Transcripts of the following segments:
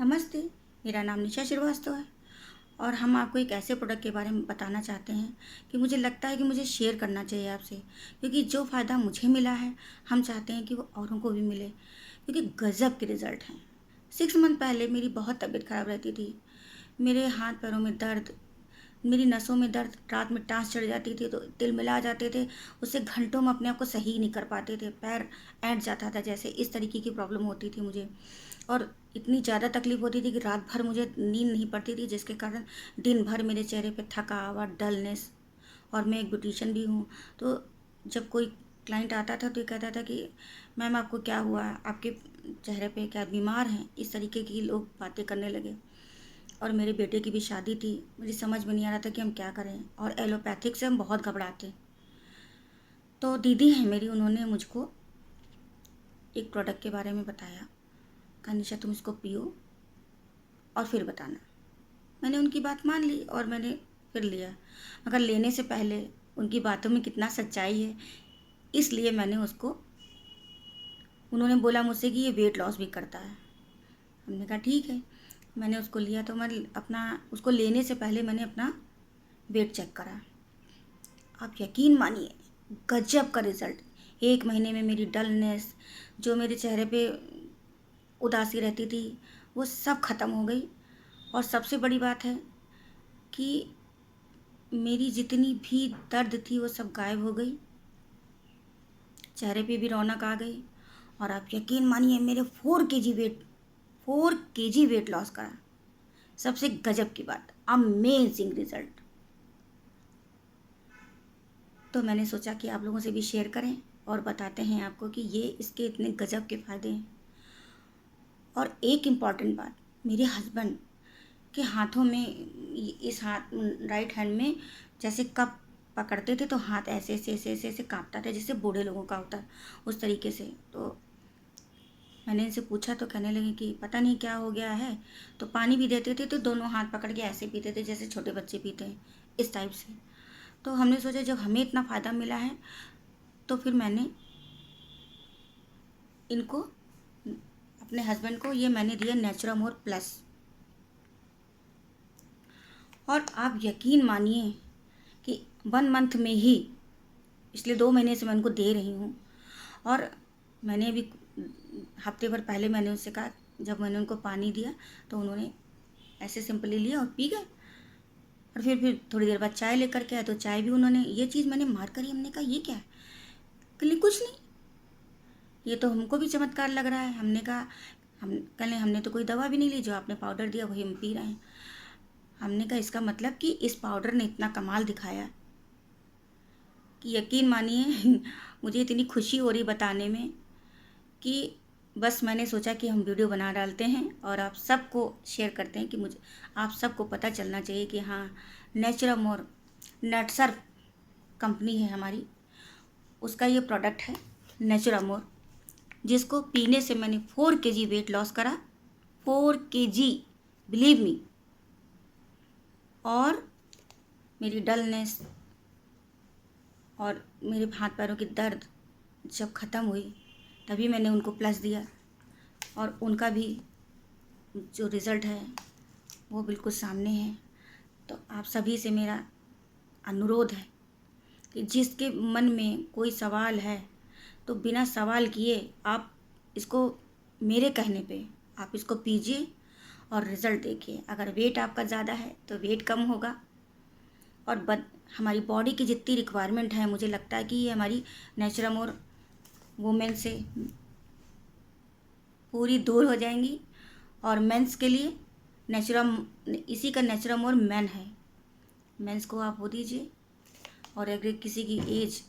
नमस्ते। मेरा नाम निशा श्रीवास्तव है और हम आपको एक ऐसे प्रोडक्ट के बारे में बताना चाहते हैं कि मुझे लगता है कि मुझे शेयर करना चाहिए आपसे, क्योंकि जो फ़ायदा मुझे मिला है हम चाहते हैं कि वो औरों को भी मिले, क्योंकि गज़ब के रिज़ल्ट हैं। 6 मंथ पहले मेरी बहुत तबीयत ख़राब रहती थी। मेरे हाथ पैरों में दर्द, मेरी नसों में दर्द, रात में टाँस चढ़ जाती थी तो तिलमिला जाते थे। उससे घंटों में अपने आप को सही नहीं कर पाते थे, पैर ऐंठ जाता था, जैसे इस तरीके की प्रॉब्लम होती थी मुझे। और इतनी ज़्यादा तकलीफ़ होती थी कि रात भर मुझे नींद नहीं पड़ती थी, जिसके कारण दिन भर मेरे चेहरे पे थकावट, डलनेस। और मैं एक ब्यूटिशियन भी हूँ, तो जब कोई क्लाइंट आता था तो ये कहता था कि मैम आपको क्या हुआ है, आपके चेहरे पे क्या बीमार हैं, इस तरीके की लोग बातें करने लगे। और मेरे बेटे की भी शादी थी, मुझे समझ में नहीं आ रहा था कि हम क्या करें, और एलोपैथिक से हम बहुत घबराते। तो दीदी है मेरी, उन्होंने मुझको एक प्रोडक्ट के बारे में बताया, कहा निशा तुम इसको पियो और फिर बताना। मैंने उनकी बात मान ली और मैंने फिर लिया, मगर लेने से पहले उनकी बातों में कितना सच्चाई है, इसलिए मैंने उसको, उन्होंने बोला मुझसे कि ये वेट लॉस भी करता है। हमने कहा ठीक है। मैंने उसको लिया तो मैं अपना, उसको लेने से पहले मैंने अपना वेट चेक करा। आप यकीन मानिए, गजब का रिज़ल्ट। 1 महीने में मेरी डलनेस, जो मेरे चेहरे पे उदासी रहती थी, वो सब ख़त्म हो गई। और सबसे बड़ी बात है कि मेरी जितनी भी दर्द थी वो सब गायब हो गई, चेहरे पे भी रौनक आ गई। और आप यकीन मानिए, मेरे 4 केजी वेट लॉस करा। सबसे गजब की बात, अमेजिंग रिज़ल्ट। तो मैंने सोचा कि आप लोगों से भी शेयर करें और बताते हैं आपको कि ये इसके इतने गजब के फ़ायदे हैं। और एक इम्पॉर्टेंट बात, मेरे हस्बैंड के हाथों में, इस हाथ राइट हैंड में जैसे कप पकड़ते थे तो हाथ ऐसे ऐसे ऐसे ऐसे ऐसे काँपता था, जैसे बूढ़े लोगों का होता है उस तरीके से। तो मैंने इनसे पूछा तो कहने लगे कि पता नहीं क्या हो गया है। तो पानी भी देते थे तो दोनों हाथ पकड़ के ऐसे पीते थे जैसे छोटे बच्चे पीते हैं, इस टाइप से। तो हमने सोचा जब हमें इतना फ़ायदा मिला है तो फिर मैंने इनको, अपने हस्बैंड को, ये मैंने दिया नेचुरामोर प्लस। और आप यकीन मानिए कि 1 मंथ में ही, पिछले 2 महीने से मैं उनको दे रही हूँ। और मैंने अभी हफ्ते भर पहले मैंने उनसे कहा, जब मैंने उनको पानी दिया तो उन्होंने ऐसे सिंपली लिया और पी गए। और फिर थोड़ी देर बाद चाय लेकर के आए तो चाय भी उन्होंने, ये चीज़ मैंने मार करी। हमने कहा ये क्या है, कहले कुछ नहीं, ये तो हमको भी चमत्कार लग रहा है। हमने कहा, हम कहले हमने तो कोई दवा भी नहीं ली, जो आपने पाउडर दिया वही हम पी रहे हैं। हमने कहा इसका मतलब कि इस पाउडर ने इतना कमाल दिखाया कि यकीन मानिए मुझे इतनी खुशी हो रही बताने में कि बस मैंने सोचा कि हम वीडियो बना डालते हैं और आप सबको शेयर करते हैं कि मुझे, आप सबको पता चलना चाहिए कि हाँ, नेचुरामोर, नटसर्फ कंपनी है हमारी, उसका ये प्रोडक्ट है नेचुरामोर, जिसको पीने से मैंने 4 केजी वेट लॉस करा। 4 केजी, बिलीव मी। और मेरी डलनेस और मेरे हाथ पैरों की दर्द जब ख़त्म हुई तभी मैंने उनको प्लस दिया, और उनका भी जो रिज़ल्ट है वो बिल्कुल सामने है। तो आप सभी से मेरा अनुरोध है कि जिसके मन में कोई सवाल है तो बिना सवाल किए आप इसको, मेरे कहने पे आप इसको पीजिए और रिज़ल्ट देखिए। अगर वेट आपका ज़्यादा है तो वेट कम होगा, और हमारी बॉडी की जितनी रिक्वायरमेंट है, मुझे लगता है कि ये हमारी नेचुरामोर वुमेन से पूरी दूर हो जाएंगी। और मेंस के लिए नेचुरम, इसी का नेचुरामोर मैन है, मेंस को आप वो दीजिए। और अगर किसी की एज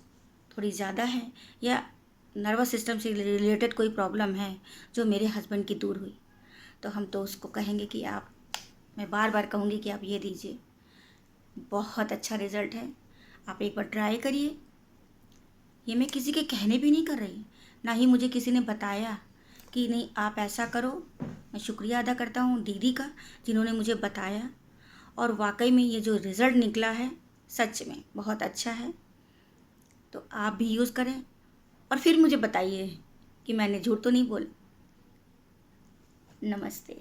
थोड़ी ज़्यादा है या नर्वस सिस्टम से रिलेटेड कोई प्रॉब्लम है जो मेरे हस्बैंड की दूर हुई, तो हम तो उसको कहेंगे कि आप, मैं बार बार कहूँगी कि आप ये दीजिए। बहुत अच्छा रिज़ल्ट है, आप एक बार ट्राई करिए। ये मैं किसी के कहने भी नहीं कर रही, ना ही मुझे किसी ने बताया कि नहीं आप ऐसा करो। मैं शुक्रिया अदा करता हूँ दीदी का, जिन्होंने मुझे बताया। और वाकई में ये जो रिज़ल्ट निकला है सच में बहुत अच्छा है। तो आप भी यूज़ करें और फिर मुझे बताइए कि मैंने झूठ तो नहीं बोला। नमस्ते।